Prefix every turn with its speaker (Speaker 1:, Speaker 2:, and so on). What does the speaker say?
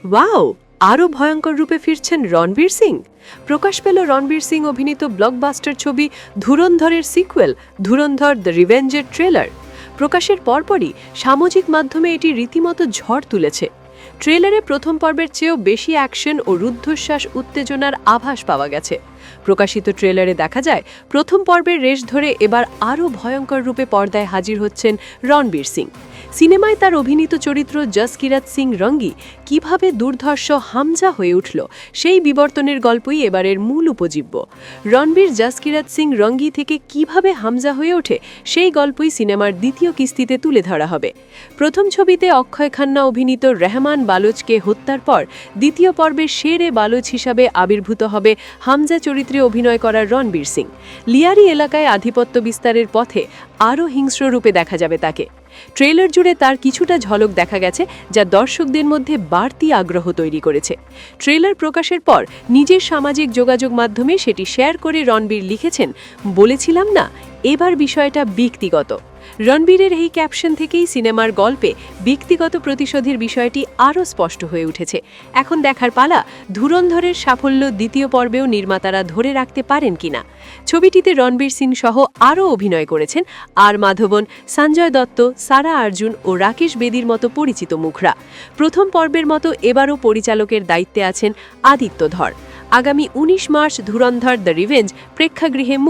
Speaker 1: Wow, আরও ভয়ঙ্কর রূপে ফিরছেন রণবীর সিং। প্রকাশ পেল রণবীর সিং অভিনীত ব্লকবাস্টার ছবি ধুরন্ধরের সিকুয়েল ধুরন্ধর দ্য রিভেঞ্জের ট্রেলার প্রকাশের পরপরই সামাজিক মাধ্যমে এটি রীতিমতো ঝড় তুলেছে। ট্রেলারে প্রথম পর্বের চেয়েও বেশি অ্যাকশন ও রুদ্ধশ্বাস উত্তেজনার আভাস পাওয়া গেছে। প্রকাশিত ট্রেলারে দেখা যায় প্রথম পর্বের রেশ ধরে এবার আরও ভয়ঙ্কর রূপে পর্দায় হাজির হচ্ছেন রণবীর সিং। সিনেমায় তার অভিনীত চরিত্র জসকিরত সিং রঙ্গি কিভাবে দুর্ধর্ষ হামজা হয়ে উঠল সেই বিবর্তনের গল্পই এবারের মূল উপজীব্য। রণবীর জসকিরত সিং রঙ্গি থেকে কিভাবে হামজা হয়ে ওঠে সেই গল্পই সিনেমার দ্বিতীয় কিস্তিতে তুলে ধরা হবে। প্রথম ছবিতে অক্ষয় খান্না অভিনীত রহমান বালোচকে হত্যার পর দ্বিতীয় পর্বে শেরে বালোচ হিসাবে আবির্ভূত হবে হামজা চরিত্রে অভিনয় করা রণবীর সিং। লিয়ারি এলাকায় আধিপত্য বিস্তারের পথে আরও হিংস্র রূপে দেখা যাবে তাকে। ট্রেলার জুড়ে তার কিছুটা ঝলক দেখা গেছে, যা দর্শকদের মধ্যে বাড়তি আগ্রহ তৈরি করেছে। ট্রেলার প্রকাশের পর নিজের সামাজিক যোগাযোগ মাধ্যমে সেটি শেয়ার করে রণবীর লিখেছেন, বলেছিলাম না এবার বিষয়টা ব্যক্তিগত। রণবীরের এই ক্যাপশন থেকেই সিনেমার গল্পে ব্যক্তিগত প্রতিশোধের বিষয়টি আরও স্পষ্ট হয়ে উঠেছে। এখন দেখার পালা ধুরন্ধরের সাফল্য দ্বিতীয় পর্বেও নির্মাতারা ধরে রাখতে পারেন কিনা। ছবিটিতে রণবীর সিং সহ আরও অভিনয় করেছেন আর মাধবন, সঞ্জয় দত্ত, সারা আর্জুন ও রাকেশ বেদির মতো পরিচিত মুখরা। প্রথম পর্বের মতো এবারও পরিচালকের দায়িত্বে আছেন আদিত্য ধর। আগামী 19 মার্চ ধুরন্ধর দ্য রিভেঞ্জ প্রেক্ষাগৃহে